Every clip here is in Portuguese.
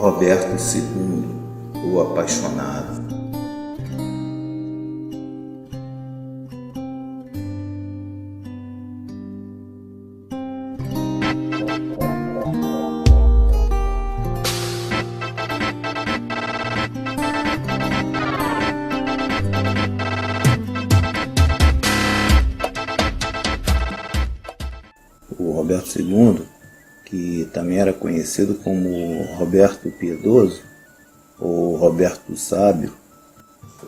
Roberto II, o apaixonado. O Roberto II, que também era conhecido como Roberto Piedoso ou Roberto Sábio,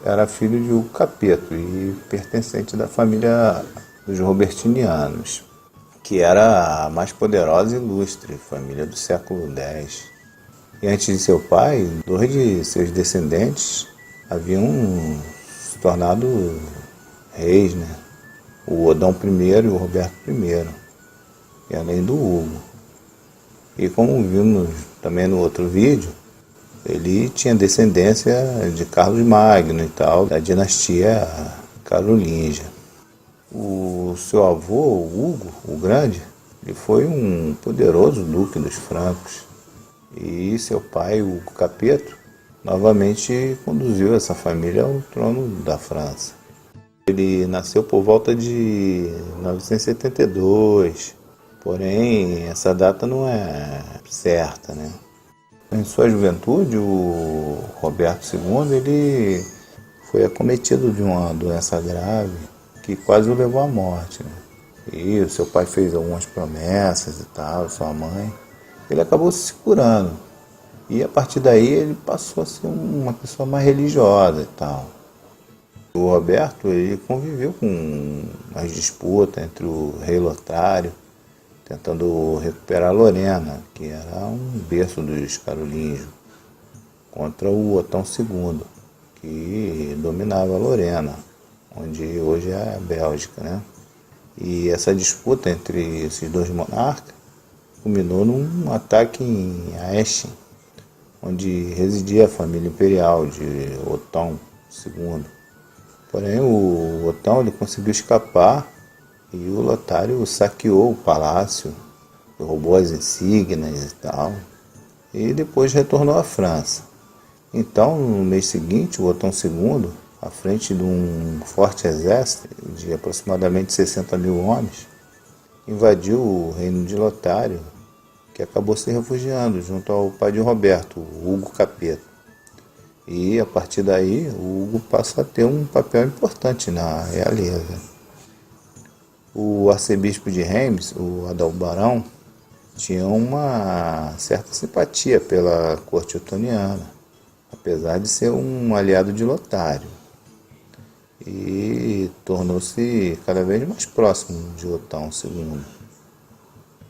era filho de Hugo Capeto e pertencente da família dos Robertinianos, que era a mais poderosa e ilustre família do século X. E antes de seu pai, dois de seus descendentes haviam se tornado reis, né? O Odão I e o Roberto I, e além do Hugo. E como vimos também no outro vídeo, ele tinha descendência de Carlos Magno e tal, da dinastia carolíngia. O seu avô, Hugo, o Grande, ele foi um poderoso duque dos francos. E seu pai, Hugo Capeto, novamente conduziu essa família ao trono da França. Ele nasceu por volta de 972, porém essa data não é certa, né? Em sua juventude, o Roberto II ele foi acometido de uma doença grave que quase o levou à morte, né? E o seu pai fez algumas promessas e tal, sua mãe. Ele acabou se curando. E a partir daí ele passou a ser uma pessoa mais religiosa e tal. O Roberto ele conviveu com as disputas entre o rei Lotário, tentando recuperar Lorena, que era um berço dos carolíngios, contra o Otão II, que dominava Lorena, onde hoje é a Bélgica, né? E essa disputa entre esses dois monarcas culminou num ataque em Aesching, onde residia a família imperial de Otão II. Porém, o Otão ele conseguiu escapar e o Lotário saqueou o palácio, roubou as insígnias e tal, e depois retornou à França. Então, no mês seguinte, o Otão II, à frente de um forte exército de aproximadamente 60 mil homens, invadiu o reino de Lotário, que acabou se refugiando junto ao pai de Roberto, o Hugo Capeto. E a partir daí, o Hugo passa a ter um papel importante na realeza. O arcebispo de Reims, o Adalbarão, tinha uma certa simpatia pela corte otoniana, apesar de ser um aliado de Lotário. E tornou-se cada vez mais próximo de Otão II.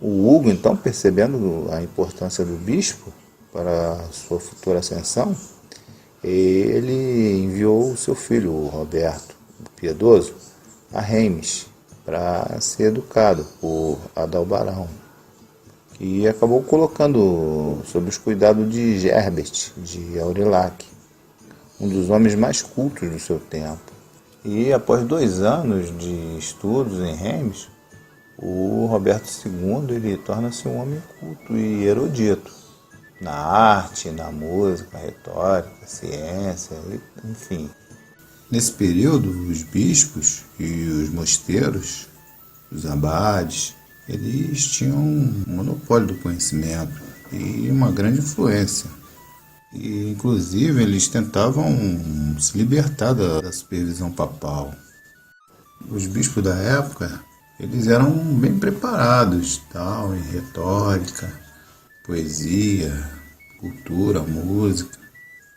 O Hugo, então, percebendo a importância do bispo para sua futura ascensão, ele enviou o seu filho, o Roberto o Piedoso, a Reims, para ser educado por Adalbarão, que acabou colocando sob os cuidados de Gerbert de Aurillac, um dos homens mais cultos do seu tempo. E após 2 anos de estudos em Reims, o Roberto II ele torna-se um homem culto e erudito na arte, na música, retórica, ciência, enfim. Nesse período, os bispos e os mosteiros, os abades, eles tinham um monopólio do conhecimento e uma grande influência. E, inclusive, eles tentavam se libertar da supervisão papal. Os bispos da época, eles eram bem preparados, tal, em retórica, poesia, cultura, música.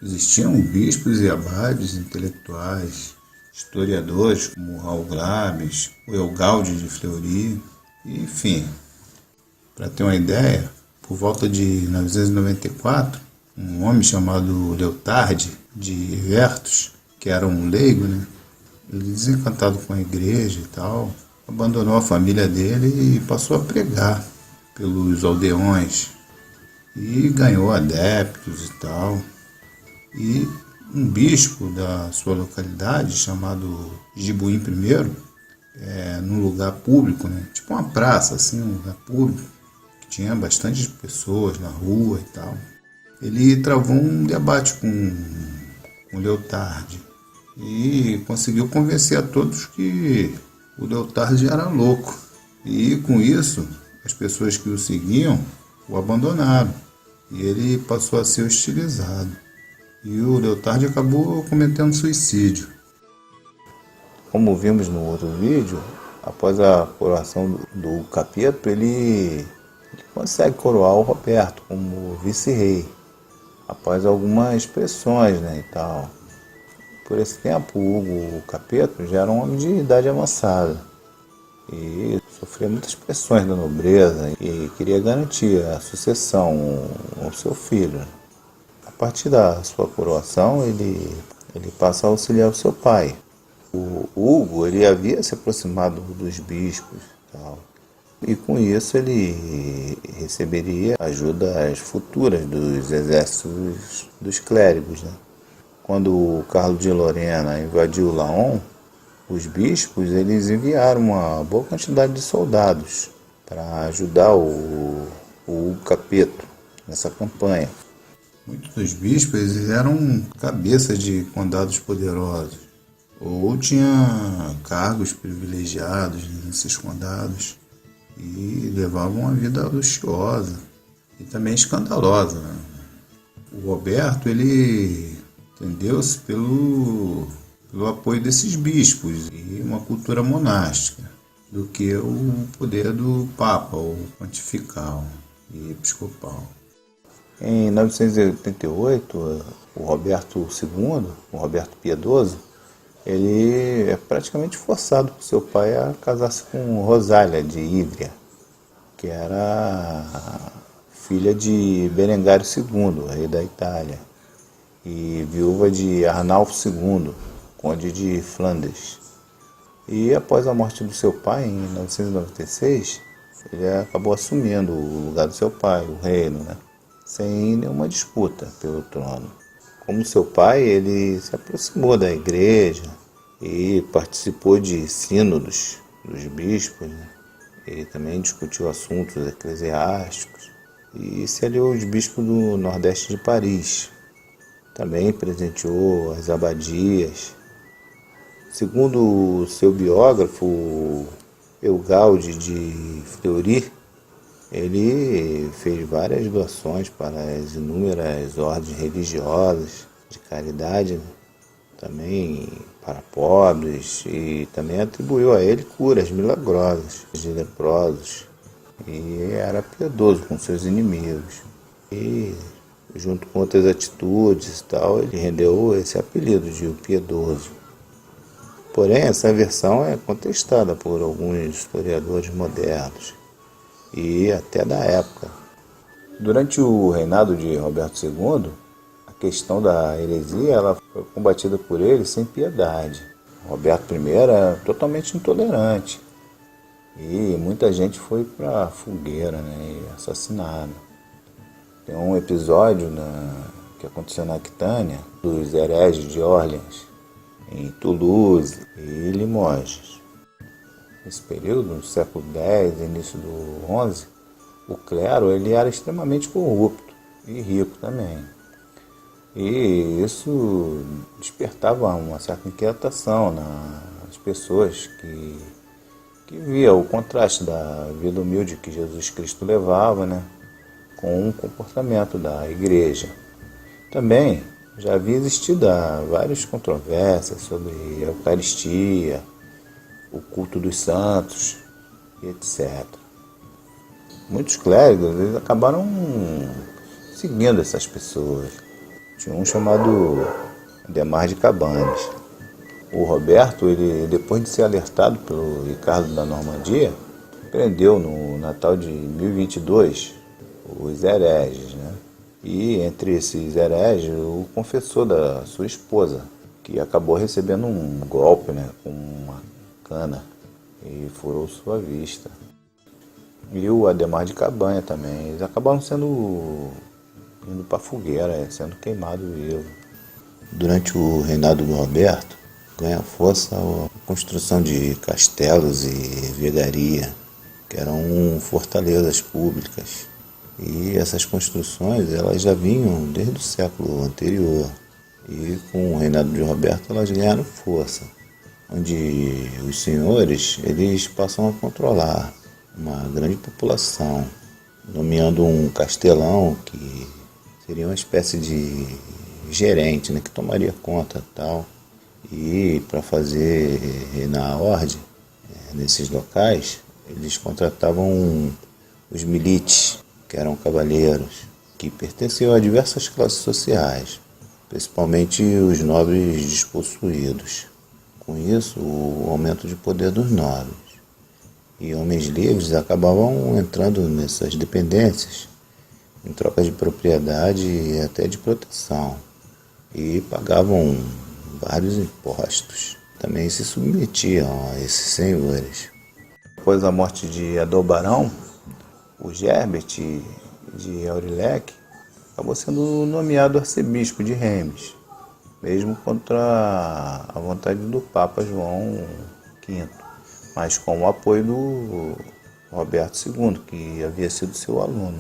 Existiam bispos e abades intelectuais, historiadores como Raul Glabes, o Elgalde de Fleury, enfim. Para ter uma ideia, por volta de 994, um homem chamado Leotard de Vertus, que era um leigo, né? Ele, desencantado com a igreja e tal, abandonou a família dele e passou a pregar pelos aldeões e ganhou adeptos e tal. E um bispo da sua localidade, chamado Gibuim I, num lugar público, né? Tipo uma praça, assim, um lugar público, que tinha bastante pessoas na rua e tal. ele travou um debate com Leotardi e conseguiu convencer a todos que o Leotardi era louco. E com isso, as pessoas que o seguiam o abandonaram e ele passou a ser hostilizado. E o Leotardi acabou cometendo suicídio. Como vimos no outro vídeo, após a coroação do Capeto, ele consegue coroar o Roberto como vice-rei, após algumas pressões, né, e tal. Por esse tempo, o Capeto já era um homem de idade avançada e sofria muitas pressões da nobreza e queria garantir a sucessão ao seu filho. A partir da sua coroação, ele passa a auxiliar o seu pai. O Hugo ele havia se aproximado dos bispos e tal. E com isso ele receberia ajudas futuras dos exércitos dos clérigos, né? Quando Carlos de Lorena invadiu Laon, os bispos eles enviaram uma boa quantidade de soldados para ajudar o Hugo Capeto nessa campanha. Muitos dos bispos eles eram cabeças de condados poderosos ou tinham cargos privilegiados nesses condados e levavam uma vida luxuosa e também escandalosa, né? O Roberto ele entendeu-se pelo apoio desses bispos e uma cultura monástica do que o poder do Papa, ou pontifical e episcopal. Em 988, o Roberto II, o Roberto Piedoso, ele é praticamente forçado por seu pai a casar-se com Rosália de Hídria, que era filha de Berengário II, rei da Itália, e viúva de Arnulfo II, conde de Flandres. E após a morte do seu pai, em 996, ele acabou assumindo o lugar do seu pai, o reino, né? Sem nenhuma disputa pelo trono. Como seu pai, ele se aproximou da igreja e participou de sínodos dos bispos, né? Ele também discutiu assuntos eclesiásticos e se aliou aos bispos do Nordeste de Paris. Também presenteou as abadias. Segundo seu biógrafo Eugalde de Fleury, ele fez várias doações para as inúmeras ordens religiosas de caridade, né? Também para pobres, e também atribuiu a ele curas milagrosas de leprosos, e era piedoso com seus inimigos. E junto com outras atitudes e tal, ele rendeu esse apelido de o Piedoso. Porém, essa versão é contestada por alguns historiadores modernos e até da época. Durante o reinado de Roberto II, a questão da heresia ela foi combatida por ele sem piedade. Roberto I era totalmente intolerante e muita gente foi para a fogueira, né, e assassinada. Tem um episódio que aconteceu na Aquitânia, dos hereges de Orleans, em Toulouse e Limoges. Nesse período, no século X, início do XI, o clero ele era extremamente corrupto e rico também. E isso despertava uma certa inquietação nas pessoas que via o contraste da vida humilde que Jesus Cristo levava, né, com o comportamento da igreja. Também já havia existido várias controvérsias sobre a Eucaristia, o culto dos santos, e etc. Muitos clérigos eles acabaram seguindo essas pessoas. Tinha um chamado Ademar de Cabanes. O Roberto, ele, depois de ser alertado pelo Ricardo da Normandia, prendeu no Natal de 1022 os hereges, né? E entre esses hereges, o confessor da sua esposa, que acabou recebendo um golpe, né, com uma cana e furou sua vista. E o Ademar de Cabanha também, eles acabaram indo para a fogueira, sendo queimados vivos. Durante o reinado do Roberto, ganha força a construção de castelos e vigaria, que eram fortalezas públicas. E essas construções elas já vinham desde o século anterior. E com o reinado de Roberto elas ganharam força, onde os senhores eles passam a controlar uma grande população, nomeando um castelão que seria uma espécie de gerente, né, que tomaria conta tal. E para fazer reinar a ordem nesses locais, eles contratavam os milites, que eram cavaleiros, que pertenciam a diversas classes sociais, principalmente os nobres despossuídos. Com isso, o aumento de poder dos nobres. E homens livres acabavam entrando nessas dependências, em troca de propriedade e até de proteção, e pagavam vários impostos. Também se submetiam a esses senhores. Após a morte de Adalbarão, o Gerbert de Aurillac acabou sendo nomeado arcebispo de Reims, mesmo contra a vontade do Papa João V, mas com o apoio do Roberto II, que havia sido seu aluno.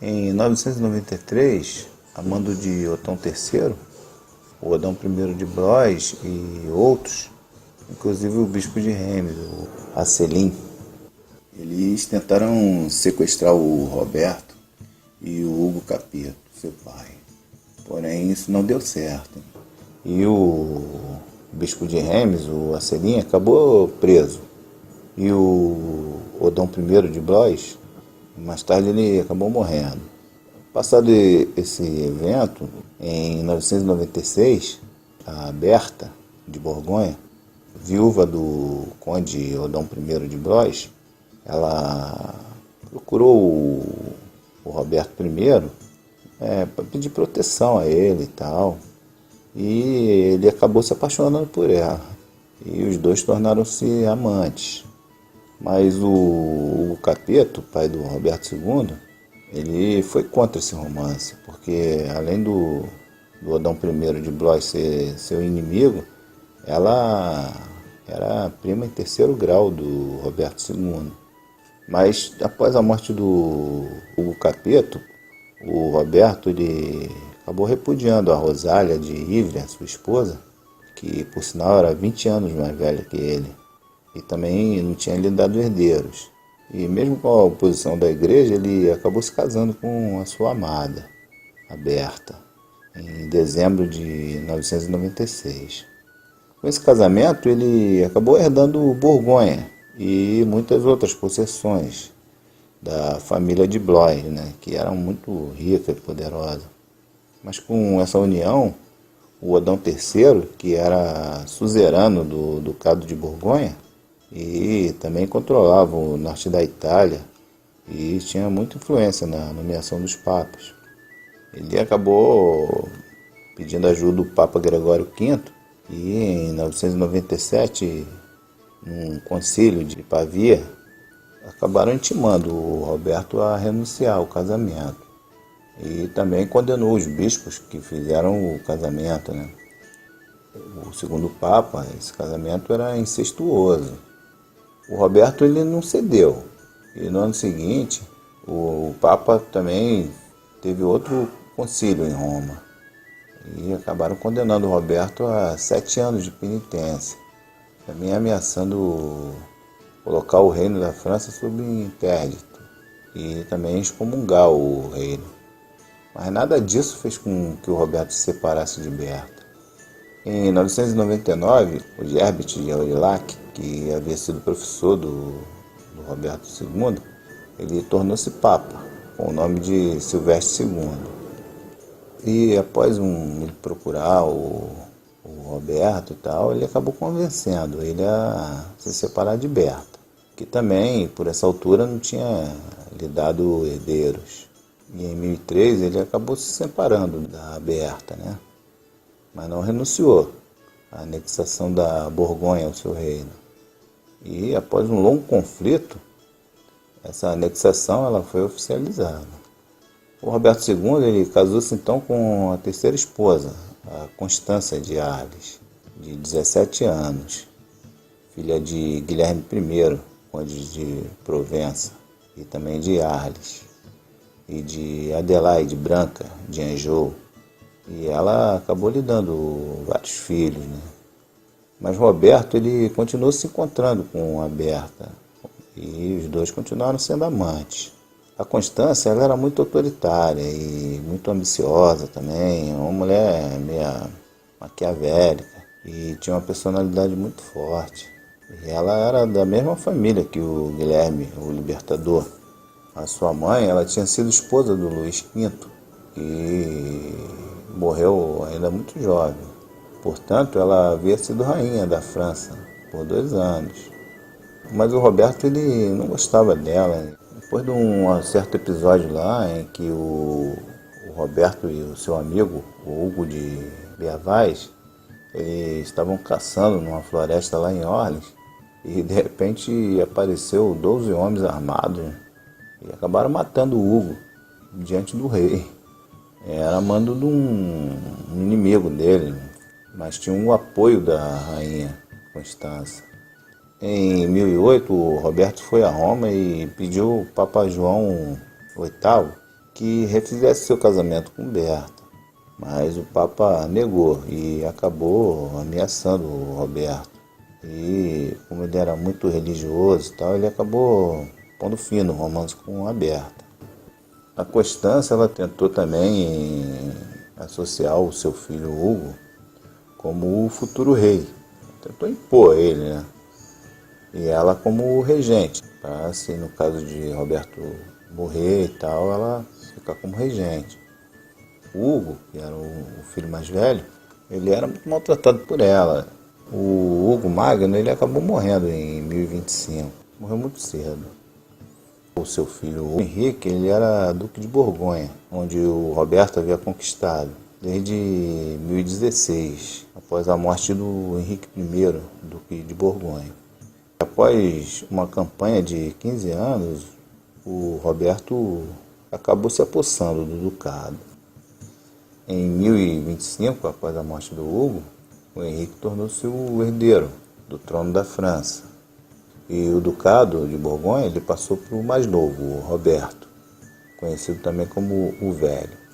Em 993, a mando de Otão III, o Odão I de Blois e outros, inclusive o bispo de Reims, o Asselin, eles tentaram sequestrar o Roberto e o Hugo Capeto, seu pai. Porém, isso não deu certo. E o bispo de Reims, o Asselin, acabou preso. E o Odão I de Blois, mais tarde ele acabou morrendo. Passado esse evento, em 996, a Berta de Borgonha, viúva do conde Odão I de Blois, ela procurou o Roberto I para pedir proteção a ele e tal. E ele acabou se apaixonando por ela. E os dois tornaram-se amantes. Mas o Capeto, pai do Roberto II, ele foi contra esse romance, porque além do Odão I de Blois ser seu inimigo, ela era prima em terceiro grau do Roberto II. Mas após a morte do Hugo Capeto, o Roberto ele acabou repudiando a Rosália de Ivrea, sua esposa, que por sinal era 20 anos mais velha que ele, e também não tinha lhe dado herdeiros. E mesmo com a oposição da igreja, ele acabou se casando com a sua amada, a Berta, em dezembro de 996. Com esse casamento, ele acabou herdando Borgonha e muitas outras possessões da família de Blois, né, que eram muito rica e poderosa. Mas com essa união, o Odão III, que era suzerano do Ducado de Borgonha, e também controlava o norte da Itália e tinha muita influência na nomeação dos papas. Ele acabou pedindo ajuda do Papa Gregório V e em 997, num concílio de Pavia, acabaram intimando o Roberto a renunciar ao casamento e também condenou os bispos que fizeram o casamento, né? O segundo Papa, esse casamento era incestuoso. O Roberto ele não cedeu. E no ano seguinte, o Papa também teve outro concílio em Roma. E acabaram condenando o Roberto a 7 anos de penitência, também ameaçando colocar o reino da França sob interdito e também excomungar o reino. Mas nada disso fez com que o Roberto se separasse de Berta. Em 999, o Gerbert de Aurillac, que havia sido professor do Roberto II, ele tornou-se Papa, com o nome de Silvestre II. E após ele procurar o Roberto e tal, ele acabou convencendo ele a se separar de Berta, que também, por essa altura, não tinha lhe dado herdeiros. E em 1003 ele acabou se separando da Berta, né? Mas não renunciou à anexação da Borgonha ao seu reino. E após um longo conflito, essa anexação ela foi oficializada. O Roberto II ele casou-se então com a terceira esposa, a Constância de Arles, de 17 anos, filha de Guilherme I, conde de Provença, e também de Arles. e de Adelaide Branca de Anjou. E ela acabou lhe dando vários filhos, né? Mas Roberto, ele continuou se encontrando com a Berta e os dois continuaram sendo amantes. A Constância, ela era muito autoritária e muito ambiciosa também, uma mulher meio maquiavélica e tinha uma personalidade muito forte. E ela era da mesma família que o Guilherme, o Libertador. A sua mãe, ela tinha sido esposa do Luís V e morreu ainda muito jovem. Portanto, ela havia sido rainha da França por 2 anos. Mas o Roberto, ele não gostava dela. Depois de um certo episódio lá em que o Roberto e o seu amigo, o Hugo de Biavaz, eles estavam caçando numa floresta lá em Orleans e de repente apareceu 12 homens armados, né? E acabaram matando o Hugo diante do rei. Era mando de um inimigo dele, né? Mas tinha o apoio da rainha Constança. Em 1008, o Roberto foi a Roma e pediu ao Papa João VIII que refizesse seu casamento com Berta. Mas o Papa negou e acabou ameaçando o Roberto. E como ele era muito religioso e tal, ele acabou pondo fim no romance com a Berta. A Constância, ela tentou também associar o seu filho Hugo como o futuro rei. Tentou impor ele, né? E ela como regente, para assim, no caso de Roberto morrer e tal, ela ficar como regente. O Hugo, que era o filho mais velho, ele era muito maltratado por ela. O Hugo Magno, ele acabou morrendo em 1025, morreu muito cedo. O seu filho o Henrique, ele era duque de Borgonha, onde o Roberto havia conquistado desde 1016, após a morte do Henrique I, duque de Borgonha. Após uma campanha de 15 anos, o Roberto acabou se apossando do ducado. Em 1025, após a morte do Hugo, o Henrique tornou-se o herdeiro do trono da França. E o ducado de Borgonha ele passou para o mais novo, o Roberto, conhecido também como o Velho.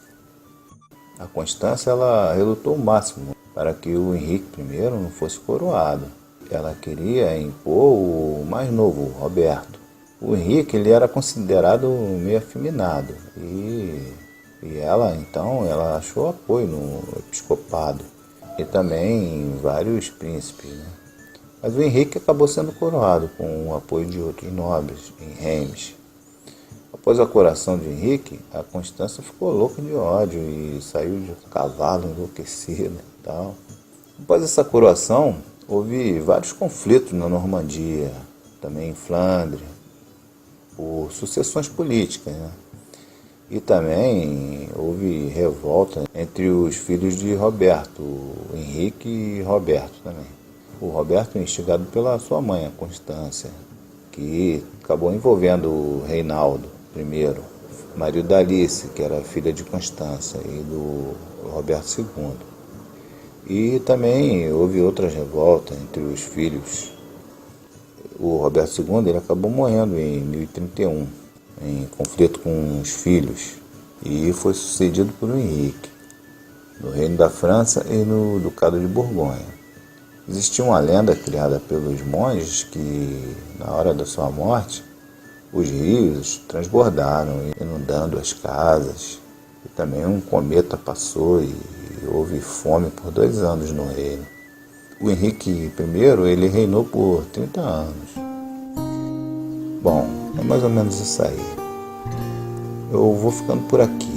A Constância, ela relutou o máximo para que o Henrique I não fosse coroado. Ela queria impor o mais novo, o Roberto. O Henrique ele era considerado meio afeminado e ela, então, ela achou apoio no episcopado e também em vários príncipes, né? Mas o Henrique acabou sendo coroado com o apoio de outros nobres em Reims. Após a coroação de Henrique, a Constância ficou louca de ódio e saiu de cavalo enlouquecida e tal. Após essa coroação, houve vários conflitos na Normandia, também em Flandres, por sucessões políticas, né? E também houve revolta entre os filhos de Roberto, Henrique e Roberto também. O Roberto instigado pela sua mãe, a Constância, que acabou envolvendo o Reinaldo I, marido da Alice, que era filha de Constância, e do Roberto II. E também houve outras revoltas entre os filhos. O Roberto II ele acabou morrendo em 1031, em conflito com os filhos, e foi sucedido por Henrique, no Reino da França e no Ducado de Borgonha. Existia uma lenda criada pelos monges que, na hora da sua morte, os rios transbordaram, inundando as casas. E também um cometa passou e houve fome por 2 anos no reino. O Henrique I, ele reinou por 30 anos. Bom, é mais ou menos isso aí. Eu vou ficando por aqui.